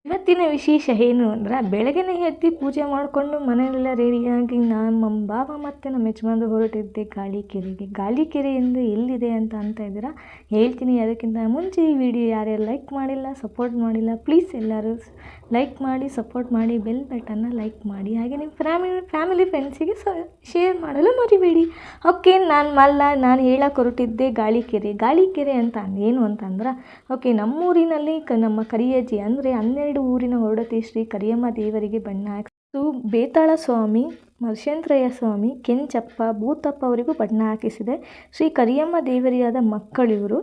ಇವತ್ತಿನ ವಿಶೇಷ ಏನು ಅಂದ್ರೆ ಬೆಳಗ್ಗೆನೇ ಎದ್ದು ಪೂಜೆ ಮಾಡಿಕೊಂಡು ಮನೆಯೆಲ್ಲ ರೆಡಿಯಾಗಿ ನಮ್ಮ ಬಾವ ಮತ್ತು ನಮ್ಮ ಯಜಮಾನ್ರು ಹೊರಟಿದ್ದೆ ಗಾಳಿಕೆರೆಗೆ. ಗಾಳಿಕೆರೆಯಿಂದ ಎಲ್ಲಿದೆ ಅಂತ ಇದ್ದೀರಾ, ಹೇಳ್ತೀನಿ. ಅದಕ್ಕಿಂತ ಮುಂಚೆ ಈ ವಿಡಿಯೋ ಯಾರ್ಯಾರು ಲೈಕ್ ಮಾಡಿಲ್ಲ, ಸಪೋರ್ಟ್ ಮಾಡಿಲ್ಲ, ಪ್ಲೀಸ್ ಎಲ್ಲರೂ ಲೈಕ್ ಮಾಡಿ, ಸಪೋರ್ಟ್ ಮಾಡಿ, ಬೆಲ್ ಬಟನ್ನ ಲೈಕ್ ಮಾಡಿ. ಹಾಗೆ ನಿಮ್ಮ ಫ್ಯಾಮಿಲಿ ಫ್ರೆಂಡ್ಸಿಗೆ ಶೇರ್ ಮಾಡಲು ಮರಿಬೇಡಿ. ಓಕೆ, ನಾನು ಹೇಳಕ್ಕೆ ಹೊರಟಿದ್ದೆ ಗಾಳಿಕೆರೆ ಅಂತ ಏನು ಅಂತಂದ್ರೆ, ಓಕೆ, ನಮ್ಮೂರಿನಲ್ಲಿ ನಮ್ಮ ಕರಿಯಜ್ಜಿ ಅಂದರೆ 12 ಊರಿನ ಹೊರಡತಿ ಶ್ರೀ ಕರಿಯಮ್ಮ ದೇವರಿಗೆ ಬಣ್ಣ ಹಾಕಿಸಿತು. ಬೇತಾಳ ಸ್ವಾಮಿ, ಮರ್ಷೇಂದ್ರಯ್ಯ ಸ್ವಾಮಿ, ಕೆಂಚಪ್ಪ, ಭೂತಪ್ಪ ಅವರಿಗೂ ಬಣ್ಣ ಹಾಕಿಸಿದೆ. ಶ್ರೀ ಕರಿಯಮ್ಮ ದೇವರಿಯಾದ ಮಕ್ಕಳಿವರು.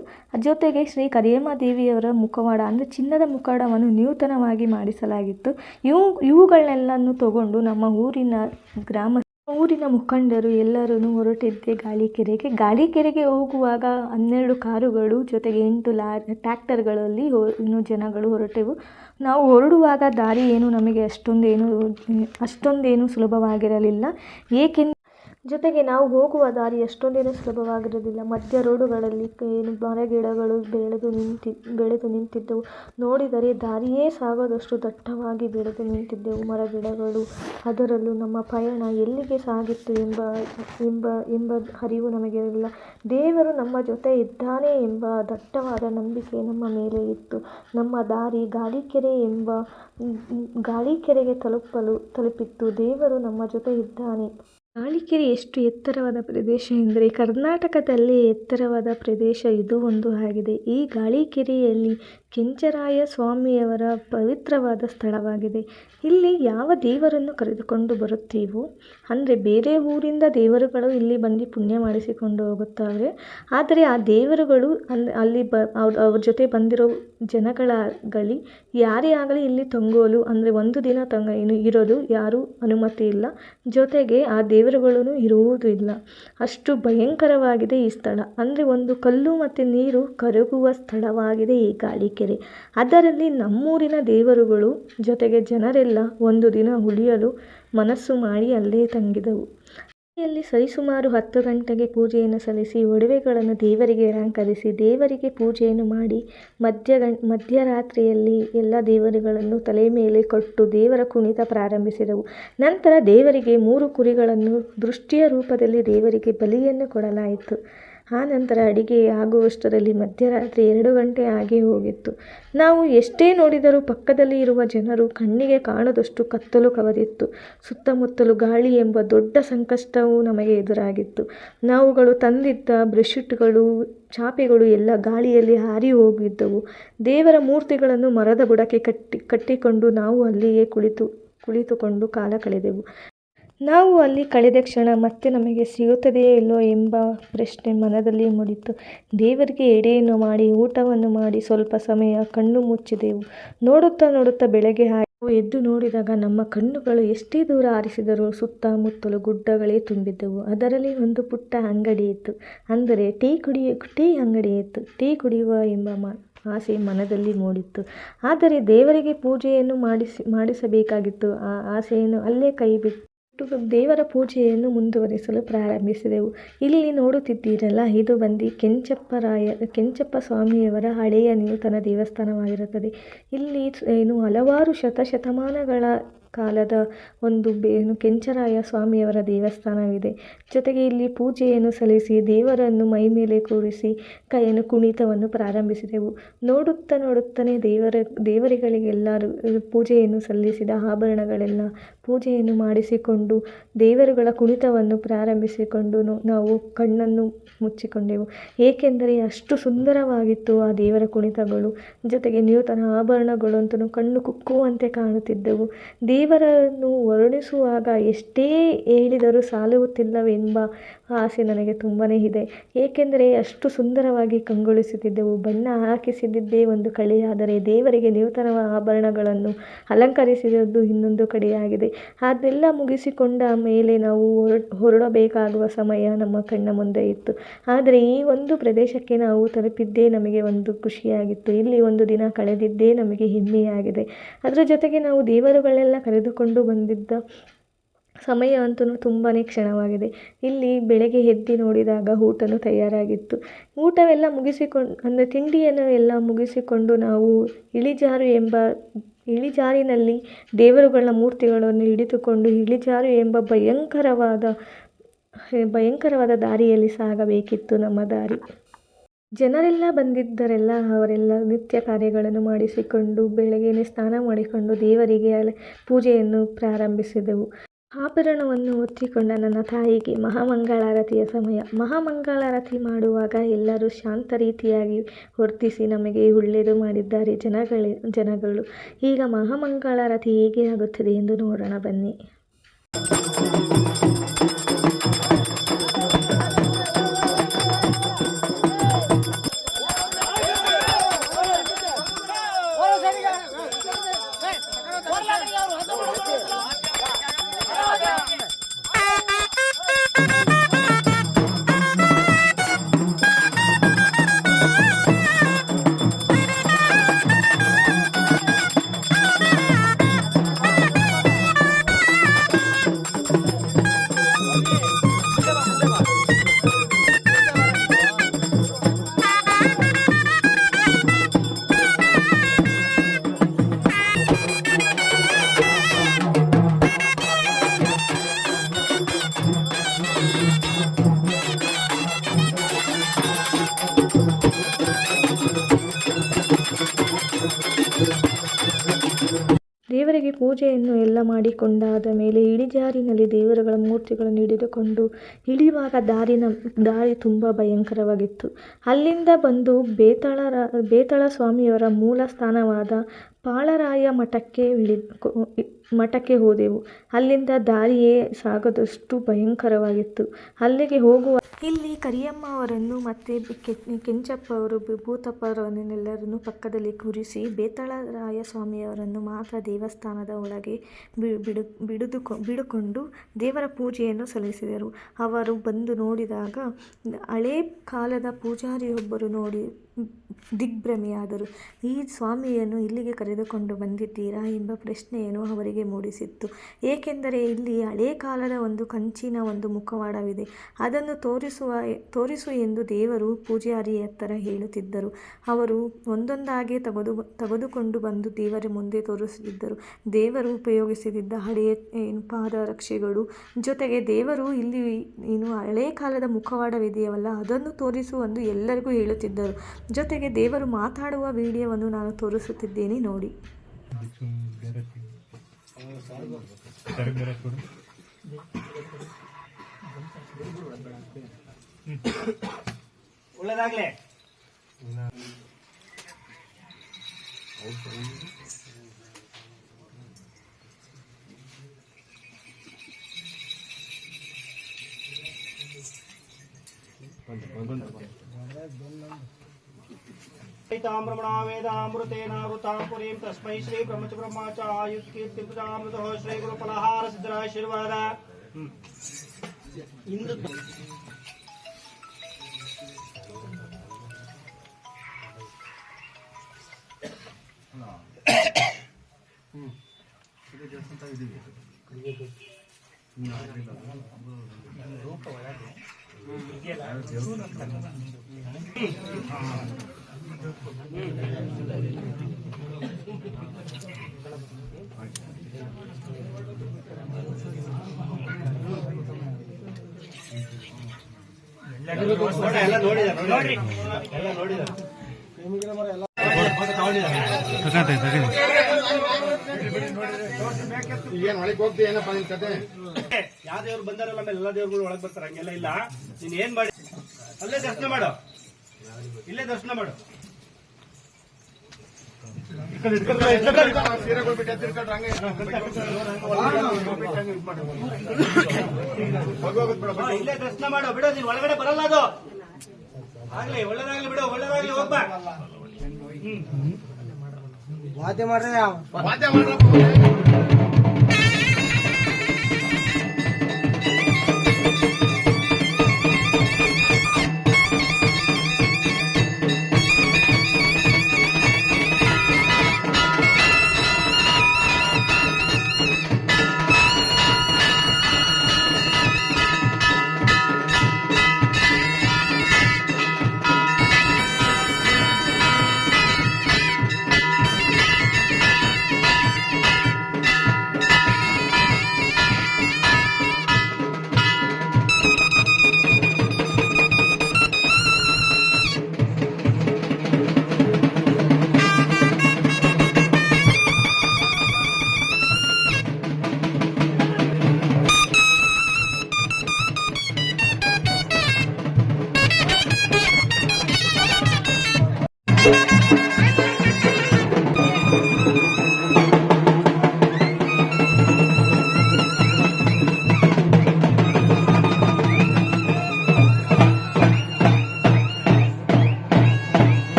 ಜೊತೆಗೆ ಶ್ರೀ ಕರಿಯಮ್ಮ ದೇವಿಯವರ ಮುಖವಾಡ ಅಂದರೆ ಚಿನ್ನದ ಮುಖವಾಡವನ್ನು ನೂತನವಾಗಿ ಮಾಡಿಸಲಾಗಿತ್ತು. ಇವುಗಳನ್ನೆಲ್ಲನೂ ತಗೊಂಡು ನಮ್ಮ ಊರಿನ ಮುಖಂಡರು ಎಲ್ಲರೂ ಹೊರಟಿದ್ದೆ ಗಾಳಿಕೆರೆಗೆ ಹೋಗುವಾಗ 12 ಕಾರುಗಳು ಜೊತೆಗೆ 8 ಟ್ರ್ಯಾಕ್ಟರ್ಗಳಲ್ಲಿ ಜನಗಳು ಹೊರಟೆವು. ನಾವು ಹೊರಡುವಾಗ ದಾರಿ ನಮಗೆ ಅಷ್ಟೊಂದೇನು ಸುಲಭವಾಗಿರಲಿಲ್ಲ. ಜೊತೆಗೆ ನಾವು ಹೋಗುವ ದಾರಿ ಅಷ್ಟೊಂದೇನು ಸುಲಭವಾಗಿರೋದಿಲ್ಲ. ಮಧ್ಯ ರೋಡುಗಳಲ್ಲಿ ಮರಗಿಡಗಳು ಬೆಳೆದು ನಿಂತಿದ್ದವು. ನೋಡಿದರೆ ದಾರಿಯೇ ಸಾಗದಷ್ಟು ದಟ್ಟವಾಗಿ ಬೆಳೆದು ನಿಂತಿದ್ದವು ಮರಗಿಡಗಳು. ಅದರಲ್ಲೂ ನಮ್ಮ ಪಯಣ ಎಲ್ಲಿಗೆ ಸಾಗಿತ್ತು ಎಂಬ ಅರಿವು ನಮಗಿರಲಿಲ್ಲ. ದೇವರು ನಮ್ಮ ಜೊತೆ ಇದ್ದಾನೆ ಎಂಬ ದಟ್ಟವಾದ ನಂಬಿಕೆ ನಮ್ಮ ಮೇಲೆ ಇತ್ತು. ನಮ್ಮ ದಾರಿ ಗಾಳಿಕೆರೆಗೆ ತಲುಪಿತ್ತು. ದೇವರು ನಮ್ಮ ಜೊತೆ ಇದ್ದಾನೆ. ಗಾಳಿಕೆರೆ ಎಷ್ಟು ಎತ್ತರವಾದ ಪ್ರದೇಶ ಎಂದರೆ ಕರ್ನಾಟಕದಲ್ಲೇ ಎತ್ತರವಾದ ಪ್ರದೇಶ ಇದು ಒಂದು ಆಗಿದೆ. ಈ ಗಾಳಿಕೆರೆಯಲ್ಲಿ ಕೆಂಚರಾಯ ಸ್ವಾಮಿಯವರ ಪವಿತ್ರವಾದ ಸ್ಥಳವಾಗಿದೆ. ಇಲ್ಲಿ ಯಾವ ದೇವರನ್ನು ಕರೆದುಕೊಂಡು ಬರುತ್ತೀವೋ ಅಂದರೆ ಬೇರೆ ಊರಿಂದ ದೇವರುಗಳು ಇಲ್ಲಿ ಬಂದು ಪುಣ್ಯ ಮಾಡಿಸಿಕೊಂಡು ಹೋಗುತ್ತಾರೆ. ಆದರೆ ಆ ದೇವರುಗಳು ಅಲ್ಲಿ ಅವ್ರ ಜೊತೆ ಬಂದಿರೋ ಜನಗಳಾಗಲಿ ಯಾರೇ ಆಗಲಿ ಇಲ್ಲಿ ತಂಗೋಲು ಅಂದರೆ ಒಂದು ದಿನ ಇರೋದು ಯಾರೂ ಅನುಮತಿ ಇಲ್ಲ. ಜೊತೆಗೆ ಆ ದೇವರುಗಳೂ ಇರುವುದೂ ಇಲ್ಲ. ಅಷ್ಟು ಭಯಂಕರವಾಗಿದೆ ಈ ಸ್ಥಳ. ಅಂದರೆ ಒಂದು ಕಲ್ಲು ಮತ್ತು ನೀರು ಕರಗುವ ಸ್ಥಳವಾಗಿದೆ ಈ ಗಾಳಿಕೆರೆ. ಅದರಲ್ಲಿ ನಮ್ಮೂರಿನ ದೇವರುಗಳು ಜೊತೆಗೆ ಜನರೆಲ್ಲ ಒಂದು ದಿನ ಉಳಿಯಲು ಮನಸ್ಸು ಮಾಡಿ ಅಲ್ಲೇ ತಂಗಿದವು. ಇಲ್ಲಿ ಸರಿಸುಮಾರು 10 ಗಂಟೆಗೆ ಪೂಜೆಯನ್ನು ಸಲ್ಲಿಸಿ ಒಡವೆಗಳನ್ನು ದೇವರಿಗೆ ಅಲಂಕರಿಸಿ ದೇವರಿಗೆ ಪೂಜೆಯನ್ನು ಮಾಡಿ ಮಧ್ಯರಾತ್ರಿಯಲ್ಲಿ ಎಲ್ಲ ದೇವರುಗಳನ್ನು ತಲೆ ಮೇಲೆ ಕೊಟ್ಟು ದೇವರ ಕುಣಿತ ಪ್ರಾರಂಭಿಸಿದವು. ನಂತರ ದೇವರಿಗೆ 3 ಕುರಿಗಳನ್ನು ದೃಷ್ಟಿಯ ರೂಪದಲ್ಲಿ ದೇವರಿಗೆ ಬಲಿಯನ್ನು ಕೊಡಲಾಯಿತು. ಆ ನಂತರ ಅಡಿಗೆ ಆಗುವಷ್ಟರಲ್ಲಿ ಮಧ್ಯರಾತ್ರಿ 2 ಗಂಟೆ ಆಗಿ ಹೋಗಿತ್ತು. ನಾವು ಎಷ್ಟೇ ನೋಡಿದರೂ ಪಕ್ಕದಲ್ಲಿ ಇರುವ ಜನರು ಕಣ್ಣಿಗೆ ಕಾಣದಷ್ಟು ಕತ್ತಲು ಕವಿದಿತ್ತು. ಸುತ್ತಮುತ್ತಲು ಗಾಳಿ ಎಂಬ ದೊಡ್ಡ ಸಂಕಷ್ಟವು ನಮಗೆ ಎದುರಾಗಿತ್ತು. ನಾವುಗಳು ತಂದಿದ್ದ ಬೆಡ್ಶೀಟ್ಗಳು, ಚಾಪೆಗಳು ಎಲ್ಲ ಗಾಳಿಯಲ್ಲಿ ಹಾರಿ ಹೋಗಿದ್ದವು. ದೇವರ ಮೂರ್ತಿಗಳನ್ನು ಮರದ ಬುಡಕ್ಕೆ ಕಟ್ಟಿಕೊಂಡು ನಾವು ಅಲ್ಲಿಯೇ ಕುಳಿತುಕೊಂಡು ಕಾಲ ಕಳೆದೆವು. ನಾವು ಅಲ್ಲಿ ಕಳೆದ ಕ್ಷಣ ಮತ್ತೆ ನಮಗೆ ಸಿಗುತ್ತದೆಯೇ ಇಲ್ಲೋ ಎಂಬ ಪ್ರಶ್ನೆ ಮನದಲ್ಲಿ ಮೂಡಿತು. ದೇವರಿಗೆ ಎಡೆಯನ್ನು ಮಾಡಿ ಊಟವನ್ನು ಮಾಡಿ ಸ್ವಲ್ಪ ಸಮಯ ಕಣ್ಣು ಮುಚ್ಚಿದೆವು. ನೋಡುತ್ತಾ ಬೆಳಗ್ಗೆ ಆಯಿತು. ಎದ್ದು ನೋಡಿದಾಗ ನಮ್ಮ ಕಣ್ಣುಗಳು ಎಷ್ಟೇ ದೂರ ಆರಿಸಿದರೂ ಸುತ್ತಮುತ್ತಲು ಗುಡ್ಡಗಳೇ ತುಂಬಿದ್ದವು. ಅದರಲ್ಲಿ ಒಂದು ಪುಟ್ಟ ಅಂಗಡಿ ಇತ್ತು. ಅಂದರೆ ಟೀ ಅಂಗಡಿ ಇತ್ತು. ಟೀ ಕುಡಿಯುವ ಎಂಬ ಆಸೆ ಮನದಲ್ಲಿ ಮೂಡಿತ್ತು. ಆದರೆ ದೇವರಿಗೆ ಪೂಜೆಯನ್ನು ಮಾಡಿಸಬೇಕಾಗಿತ್ತು. ಆ ಆಸೆಯನ್ನು ಅಲ್ಲೇ ಕೈಬಿಟ್ಟು ದೇವರ ಪೂಜೆಯನ್ನು ಮುಂದುವರಿಸಲು ಪ್ರಾರಂಭಿಸಿದೆವು. ಇಲ್ಲಿ ನೋಡುತ್ತಿದ್ದೀರಲ್ಲ, ಇದು ಬಂದು ಕೆಂಚಪ್ಪ ಸ್ವಾಮಿಯವರ ಹಳೆಯ ನೂತನ ದೇವಸ್ಥಾನವಾಗಿರುತ್ತದೆ. ಇಲ್ಲಿ ಹಲವಾರು ಶತಮಾನಗಳ ಕಾಲದ ಒಂದು ಕೆಂಚರಾಯ ಸ್ವಾಮಿಯವರ ದೇವಸ್ಥಾನವಿದೆ. ಜೊತೆಗೆ ಇಲ್ಲಿ ಪೂಜೆಯನ್ನು ಸಲ್ಲಿಸಿ ದೇವರನ್ನು ಮೈ ಮೇಲೆ ಕೂರಿಸಿ ಕುಣಿತವನ್ನು ಪ್ರಾರಂಭಿಸಿದೆವು. ನೋಡುತ್ತಾನೆ ದೇವರುಗಳಿಗೆಲ್ಲರೂ ಪೂಜೆಯನ್ನು ಸಲ್ಲಿಸಿದ ಆಭರಣಗಳೆಲ್ಲ ಪೂಜೆಯನ್ನು ಮಾಡಿಸಿಕೊಂಡು ದೇವರುಗಳ ಕುಣಿತವನ್ನು ಪ್ರಾರಂಭಿಸಿಕೊಂಡು ನಾವು ಕಣ್ಣನ್ನು ಮುಚ್ಚಿಕೊಂಡೆವು. ಏಕೆಂದರೆ ಅಷ್ಟು ಸುಂದರವಾಗಿತ್ತು ಆ ದೇವರ ಕುಣಿತಗಳು. ಜೊತೆಗೆ ನೂತನ ಆಭರಣಗಳು ಅಂತಲೂ ಕಣ್ಣು ಕುಕ್ಕುವಂತೆ ಕಾಣುತ್ತಿದ್ದವು. ದೇವರನ್ನು ವರ್ಣಿಸುವಾಗ ಎಷ್ಟೇ ಹೇಳಿದರೂ ಸಾಲುತ್ತಿಲ್ಲವೆಂಬ ಆಸೆ ನನಗೆ ತುಂಬಾ ಇದೆ. ಏಕೆಂದರೆ ಅಷ್ಟು ಸುಂದರವಾಗಿ ಕಂಗೊಳಿಸುತ್ತಿದ್ದೆವು. ಬಣ್ಣ ಹಾಕಿಸಿದ್ದೇ ಒಂದು ಕಡೆಯಾದರೆ ದೇವರಿಗೆ ನೂತನ ಆಭರಣಗಳನ್ನು ಅಲಂಕರಿಸಿದ್ದು ಇನ್ನೊಂದು ಕಡೆಯಾಗಿದೆ. ಅದೆಲ್ಲ ಮುಗಿಸಿಕೊಂಡ ಮೇಲೆ ನಾವು ಹೊರಡಬೇಕಾಗುವ ಸಮಯ ನಮ್ಮ ಕಣ್ಣ ಮುಂದೆ ಇತ್ತು. ಆದರೆ ಈ ಒಂದು ಪ್ರದೇಶಕ್ಕೆ ನಾವು ತಲುಪಿದ್ದೇ ನಮಗೆ ಒಂದು ಖುಷಿಯಾಗಿತ್ತು. ಇಲ್ಲಿ ಒಂದು ದಿನ ಕಳೆದಿದ್ದೇ ನಮಗೆ ಹೆಮ್ಮೆಯಾಗಿದೆ. ಅದರ ಜೊತೆಗೆ ನಾವು ದೇವರುಗಳೆಲ್ಲ ಕರೆದುಕೊಂಡು ಬಂದಿದ್ದ ಸಮಯ ಅಂತೂ ತುಂಬಾ ಕ್ಷಣವಾಗಿದೆ. ಇಲ್ಲಿ ಬೆಳಗ್ಗೆ ಎದ್ದು ನೋಡಿದಾಗ ಊಟನೂ ತಯಾರಾಗಿತ್ತು. ಊಟವೆಲ್ಲ ಮುಗಿಸಿಕೊಂಡು ಅಂದರೆ ತಿಂಡಿಯನ್ನು ಎಲ್ಲ ಮುಗಿಸಿಕೊಂಡು ನಾವು ಇಳಿಜಾರು ಇಳಿಜಾರಿನಲ್ಲಿ ದೇವರುಗಳ ಮೂರ್ತಿಗಳನ್ನು ಹಿಡಿದುಕೊಂಡು ಇಳಿಜಾರು ಎಂಬ ಭಯಂಕರವಾದ ದಾರಿಯಲ್ಲಿ ಸಾಗಬೇಕಿತ್ತು ನಮ್ಮ ದಾರಿ. ಜನರೆಲ್ಲ ಬಂದಿದ್ದರೆಲ್ಲ ಅವರೆಲ್ಲ ನಿತ್ಯ ಕಾರ್ಯಗಳನ್ನು ಮಾಡಿಸಿಕೊಂಡು ಬೆಳಗ್ಗೆನೇ ಸ್ನಾನ ಮಾಡಿಕೊಂಡು ದೇವರಿಗೆ ಪೂಜೆಯನ್ನು ಪ್ರಾರಂಭಿಸಿದೆವು. ಆಭರಣವನ್ನು ಹೊತ್ತಿಕೊಂಡ ನನ್ನ ತಾಯಿಗೆ ಮಹಾಮಂಗಳಾರತಿಯ ಸಮಯ. ಮಹಾಮಂಗಳಾರತಿ ಮಾಡುವಾಗ ಎಲ್ಲರೂ ಶಾಂತ ರೀತಿಯಾಗಿ ವರ್ತಿಸಿ ನಮಗೆ ಒಳ್ಳೆಯದು ಮಾಡಿದ್ದಾರೆ ಜನಗಳು. ಈಗ ಮಹಾಮಂಗಳಾರತಿ ಹೇಗೆ ಆಗುತ್ತದೆ ಎಂದು ನೋಡೋಣ ಬನ್ನಿ. ದೇವರಿಗೆ ಪೂಜೆಯನ್ನು ಎಲ್ಲ ಮಾಡಿಕೊಂಡಾದ ಮೇಲೆ ಇಳಿಜಾರಿನಲ್ಲಿ ದೇವರುಗಳ ಮೂರ್ತಿಗಳನ್ನು ಹಿಡಿದುಕೊಂಡು ಇಳಿಯುವಾಗ ದಾರಿ ತುಂಬ ಭಯಂಕರವಾಗಿತ್ತು. ಅಲ್ಲಿಂದ ಬಂದು ಬೇತಾಳ ಸ್ವಾಮಿಯವರ ಮೂಲ ಸ್ಥಾನವಾದ ಪಾಳರಾಯ ಮಠಕ್ಕೆ ಹೋದೆವು. ಅಲ್ಲಿಂದ ದಾರಿಯೇ ಸಾಗದಷ್ಟು ಭಯಂಕರವಾಗಿತ್ತು. ಅಲ್ಲಿಗೆ ಇಲ್ಲಿ ಕರಿಯಮ್ಮ ಅವರನ್ನು ಮತ್ತು ಕೆಂಚಪ್ಪ ಅವರು ಭೂತಪ್ಪ ಅವರನ್ನೆಲ್ಲರನ್ನು ಪಕ್ಕದಲ್ಲಿ ಕೂರಿಸಿ ಬೇತಾಳರಾಯ ಸ್ವಾಮಿಯವರನ್ನು ಮಾತ್ರ ದೇವಸ್ಥಾನದ ಒಳಗೆ ಬಿಡುಕೊಂಡು ದೇವರ ಪೂಜೆಯನ್ನು ಸಲ್ಲಿಸಿದರು. ಅವರು ಬಂದು ನೋಡಿದಾಗ ಹಳೇ ಕಾಲದ ಪೂಜಾರಿಯೊಬ್ಬರು ನೋಡಿ ದಿಗ್ಭ್ರಮೆಯಾದರು. ಈ ಸ್ವಾಮಿಯನ್ನು ಇಲ್ಲಿಗೆ ಕರೆದುಕೊಂಡು ಬಂದಿದ್ದೀರಾ ಎಂಬ ಪ್ರಶ್ನೆಯನ್ನು ಅವರಿಗೆ ಮೂಡಿಸಿತ್ತು. ಏಕೆಂದರೆ ಇಲ್ಲಿ ಹಳೇ ಕಾಲದ ಒಂದು ಕಂಚಿನ ಒಂದು ಮುಖವಾಡವಿದೆ, ಅದನ್ನು ತೋರಿಸು ಎಂದು ದೇವರು ಪೂಜಾರಿಯ ಹತ್ತಿರ ಹೇಳುತ್ತಿದ್ದರು. ಅವರು ಒಂದೊಂದಾಗಿ ತೆಗೆದುಕೊಂಡು ಬಂದು ದೇವರ ಮುಂದೆ ತೋರಿಸುತ್ತಿದ್ದರು. ದೇವರು ಉಪಯೋಗಿಸುತ್ತಿದ್ದ ಹಳೆಯ ಪಾದರಕ್ಷೆಗಳು, ಜೊತೆಗೆ ದೇವರು ಇಲ್ಲಿ ಹಳೇ ಕಾಲದ ಮುಖವಾಡವಿದೆಯವಲ್ಲ ಅದನ್ನು ತೋರಿಸು ಎಂದು ಎಲ್ಲರಿಗೂ ಹೇಳುತ್ತಿದ್ದರು. ಜೊತೆಗೆ ದೇವರು ಮಾತಾಡುವ ವಿಡಿಯೋವನ್ನು ನಾನು ತೋರಿಸುತ್ತಿದ್ದೇನೆ ನೋಡಿ. ಒಳ್ಳೆದಾಗ್ಲೇ. ताम्रमणा वेदामृतेनावृतां पुरीं तस्मै श्री ब्रह्मच आयुष्कीर्तिमृतः श्री गुरुफलहार सिद्धराशीर्वाद. ಯಾವ ದೇವ್ರು ಬಂದಾರಲ್ಲ ಆಮೇಲೆ ಎಲ್ಲ ದೇವ್ರುಗಳು ಒಳಗೆ ಬರ್ತಾರೆ, ಹಂಗೆಲ್ಲ ಇಲ್ಲ. ನೀನ್ ಏನ್ ಮಾಡಿ ಅಲ್ಲೇ ದರ್ಶನ ಮಾಡು, ಇಲ್ಲೇ ದರ್ಶನ ಮಾಡು. ಇಲ್ಲೇ ದರ್ಶನ ಮಾಡು, ಬಿಡು, ನೀನ್ ಒಳಗಡೆ ಬರಲ್ಲ. ಅದು ಆಗ್ಲಿ, ಒಳ್ಳೇದಾಗ್ಲಿ ಬಿಡು, ಒಳ್ಳೇದಾಗ್ಲಿ, ಹೋಗ್ಬಾ. ವಾದ್ಯ ಮಾಡ್ರಿ.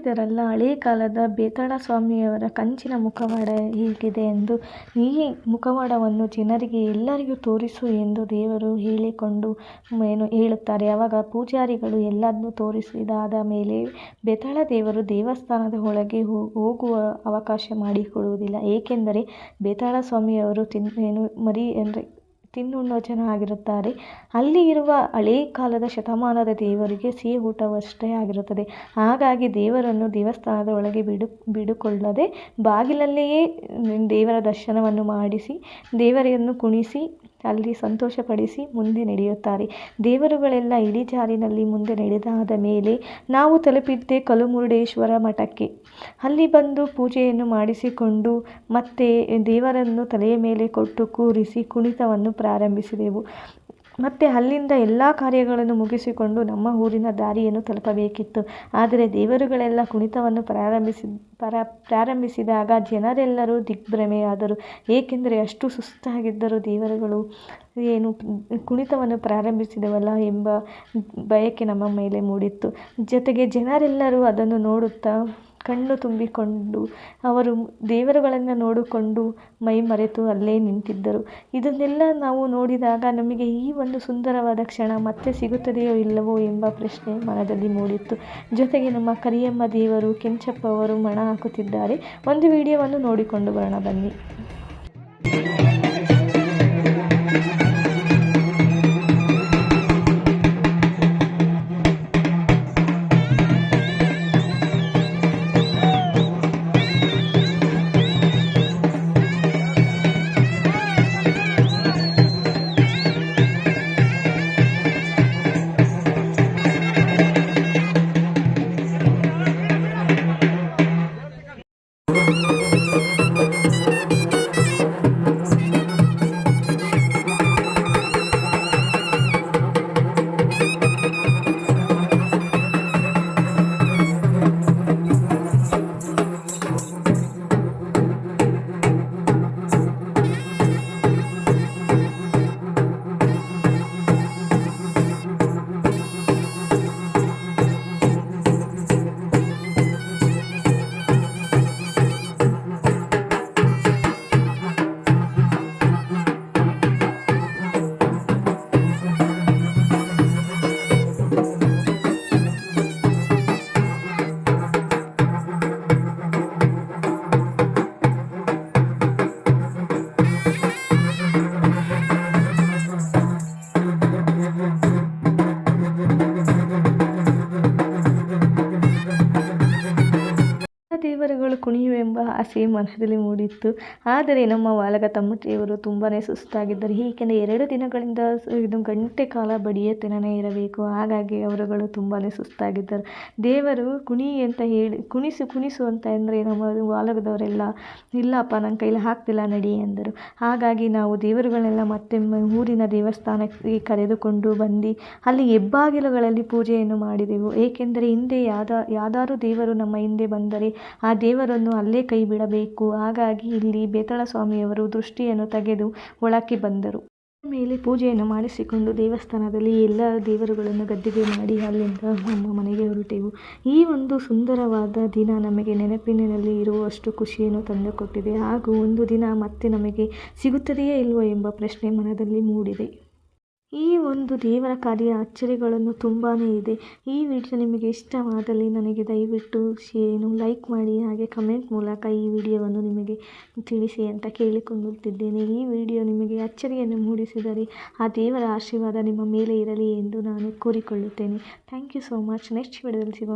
ನೋಡಿದರಲ್ಲ ಹಳೇ ಕಾಲದ ಬೇತಾಳ ಸ್ವಾಮಿಯವರ ಕಂಚಿನ ಮುಖವಾಡ ಹೀಗಿದೆ ಎಂದು. ಈ ಮುಖವಾಡವನ್ನು ಜನರಿಗೆ ಎಲ್ಲರಿಗೂ ತೋರಿಸು ಎಂದು ದೇವರು ಹೇಳಿಕೊಂಡು ಹೇಳುತ್ತಾರೆ. ಆವಾಗ ಪೂಜಾರಿಗಳು ಎಲ್ಲದನ್ನೂ ತೋರಿಸಿದಾದ ಮೇಲೆ ಬೇತಾಳ ದೇವರು ದೇವಸ್ಥಾನದ ಒಳಗೆ ಹೋಗುವ ಅವಕಾಶ ಮಾಡಿಕೊಡುವುದಿಲ್ಲ. ಏಕೆಂದರೆ ಬೇತಾಳ ಸ್ವಾಮಿಯವರು ಮರಿ ಅಂದರೆ ತಿನ್ನುಣ್ಣೋ ಜನ ಆಗಿರುತ್ತಾರೆ. ಅಲ್ಲಿ ಇರುವ ಹಳೇ ಕಾಲದ ಶತಮಾನದ ದೇವರಿಗೆ ಸಿಹಿ ಊಟವಷ್ಟೇ ಆಗಿರುತ್ತದೆ. ಹಾಗಾಗಿ ದೇವರನ್ನು ದೇವಸ್ಥಾನದ ಒಳಗೆ ಬಿಡುಕೊಳ್ಳದೆ ಬಾಗಿಲಲ್ಲಿಯೇ ದೇವರ ದರ್ಶನವನ್ನು ಮಾಡಿಸಿ ದೇವರನ್ನು ಕುಣಿಸಿ ಅಲ್ಲಿ ಸಂತೋಷಪಡಿಸಿ ಮುಂದೆ ನಡೆಯುತ್ತಾರೆ. ದೇವರುಗಳೆಲ್ಲ ಇಳಿಜಾರಿನಲ್ಲಿ ಮುಂದೆ ನಡೆದಾದ ಮೇಲೆ ನಾವು ತಲುಪಿದ್ದೆ ಕಲ್ಲುಮುರುಡೇಶ್ವರ ಮಠಕ್ಕೆ. ಅಲ್ಲಿ ಬಂದು ಪೂಜೆಯನ್ನು ಮಾಡಿಸಿಕೊಂಡು ಮತ್ತೆ ದೇವರನ್ನು ತಲೆಯ ಮೇಲೆ ಕೊಟ್ಟು ಕೂರಿಸಿ ಕುಣಿತವನ್ನು ಪ್ರಾರಂಭಿಸಿದೆವು. ಮತ್ತು ಅಲ್ಲಿಂದ ಎಲ್ಲ ಕಾರ್ಯಗಳನ್ನು ಮುಗಿಸಿಕೊಂಡು ನಮ್ಮ ಊರಿನ ದಾರಿಯನ್ನು ತಲುಪಬೇಕಿತ್ತು. ಆದರೆ ದೇವರುಗಳೆಲ್ಲ ಕುಣಿತವನ್ನು ಪ್ರಾರಂಭಿಸಿದಾಗ ಜನರೆಲ್ಲರೂ ದಿಗ್ಭ್ರಮೆಯಾದರು. ಏಕೆಂದರೆ ಅಷ್ಟು ಸುಸ್ತಾಗಿದ್ದರು. ದೇವರುಗಳು ಕುಣಿತವನ್ನು ಪ್ರಾರಂಭಿಸಿದವಲ್ಲ ಎಂಬ ಬಯಕೆ ನಮ್ಮ ಮೇಲೆ ಮೂಡಿತ್ತು. ಜೊತೆಗೆ ಜನರೆಲ್ಲರೂ ಅದನ್ನು ನೋಡುತ್ತಾ ಕಣ್ಣು ತುಂಬಿಕೊಂಡು ಅವರು ದೇವರುಗಳನ್ನು ನೋಡಿಕೊಂಡು ಮೈ ಮರೆತು ಅಲ್ಲೇ ನಿಂತಿದ್ದರು. ಇದನ್ನೆಲ್ಲ ನಾವು ನೋಡಿದಾಗ ನಮಗೆ ಈ ಒಂದು ಸುಂದರವಾದ ಕ್ಷಣ ಮತ್ತೆ ಸಿಗುತ್ತದೆಯೋ ಇಲ್ಲವೋ ಎಂಬ ಪ್ರಶ್ನೆ ಮನದಲ್ಲಿ ಮೂಡಿತ್ತು. ಜೊತೆಗೆ ನಮ್ಮ ಕರಿಯಮ್ಮ ದೇವರು ಕೆಂಚಪ್ಪ ಅವರು ಮಣ ಹಾಕುತ್ತಿದ್ದಾರೆ. ಒಂದು ವಿಡಿಯೋವನ್ನು ನೋಡಿಕೊಂಡು ಬರೋಣ ಬನ್ನಿ. ದೇವರುಗಳು ಕುಣಿಯುವೆಂಬ ಆಸೆ ಮನದಲ್ಲಿ ಮೂಡಿತ್ತು. ಆದರೆ ನಮ್ಮ ವಾಲಗ ತಮ್ಮಟಿಯವರು ತುಂಬಾ ಸುಸ್ತಾಗಿದ್ದರು. ಏಕೆಂದರೆ 2 ದಿನಗಳಿಂದ ಗಂಟೆ ಕಾಲ ಬಡಿಯತನೇ ಇರಬೇಕು. ಹಾಗಾಗಿ ಅವರುಗಳು ತುಂಬಾ ಸುಸ್ತಾಗಿದ್ದರು. ದೇವರು ಕುಣಿ ಅಂತ ಹೇಳಿ ಕುಣಿಸು ಅಂತ ಅಂದರೆ ನಮ್ಮ ವಾಲಗದವರೆಲ್ಲ ಇಲ್ಲಪ್ಪ ನನ್ನ ಕೈಲಿ ಆಗ್ತಿಲ್ಲ ನಡಿ ಎಂದರು. ಹಾಗಾಗಿ ನಾವು ದೇವರುಗಳನ್ನೆಲ್ಲ ಮತ್ತೆ ಊರಿನ ದೇವಸ್ಥಾನಕ್ಕೆ ಕರೆದುಕೊಂಡು ಬಂದು ಅಲ್ಲಿ ಹೆಬ್ಬಾಗಿಲುಗಳಲ್ಲಿ ಪೂಜೆಯನ್ನು ಮಾಡಿದೆವು. ಏಕೆಂದರೆ ಹಿಂದೆ ಯಾವ್ದಾದ್ರು ದೇವರು ನಮ್ಮ ಹಿಂದೆ ಬಂದರೆ ಆ ದೇವರನ್ನು ಅಲ್ಲೇ ಕೈ ಬಿಡಬೇಕು. ಹಾಗಾಗಿ ಇಲ್ಲಿ ಬೇತಾಳ ಸ್ವಾಮಿಯವರು ದೃಷ್ಟಿಯನ್ನು ತೆಗೆದು ಒಳಕ್ಕೆ ಬಂದರು. ಮೇಲೆ ಪೂಜೆಯನ್ನು ಮಾಡಿಸಿಕೊಂಡು ದೇವಸ್ಥಾನದಲ್ಲಿ ಎಲ್ಲ ದೇವರುಗಳನ್ನು ಗದ್ದಿಗೆ ಮಾಡಿ ಅಲ್ಲಿಂದ ನಮ್ಮ ಮನೆಗೆ ಹೊರಟೆವು. ಈ ಒಂದು ಸುಂದರವಾದ ದಿನ ನಮಗೆ ನೆನಪಿನಲ್ಲಿ ಇರುವಷ್ಟು ಖುಷಿಯನ್ನು ತಂದುಕೊಟ್ಟಿದೆ. ಹಾಗೂ ಒಂದು ದಿನ ಮತ್ತೆ ನಮಗೆ ಸಿಗುತ್ತದೆಯೇ ಇಲ್ವೋ ಎಂಬ ಪ್ರಶ್ನೆ ಮನದಲ್ಲಿ ಮೂಡಿದೆ. ಈ ಒಂದು ದೇವರ ಕಾರ್ಯ ಅಚ್ಚರಿಗಳನ್ನು ತುಂಬಾ ಇದೆ. ಈ ವಿಡಿಯೋ ನಿಮಗೆ ಇಷ್ಟವಾದಲ್ಲಿ ನನಗೆ ದಯವಿಟ್ಟು ಲೈಕ್ ಮಾಡಿ, ಹಾಗೆ ಕಮೆಂಟ್ ಮೂಲಕ ಈ ವಿಡಿಯೋವನ್ನು ನಿಮಗೆ ತಿಳಿಸಿ ಅಂತ ಕೇಳಿಕೊಳ್ಳುತ್ತಿದ್ದೇನೆ. ಈ ವಿಡಿಯೋ ನಿಮಗೆ ಅಚ್ಚರಿಯನ್ನು ಮೂಡಿಸಿದರೆ ಆ ದೇವರ ಆಶೀರ್ವಾದ ನಿಮ್ಮ ಮೇಲೆ ಇರಲಿ ಎಂದು ನಾನು ಕೋರಿಕೊಳ್ಳುತ್ತೇನೆ. Thank you so much. Next ವಿಡಿಯೋದಲ್ಲಿ ಸಿಗೋಣ.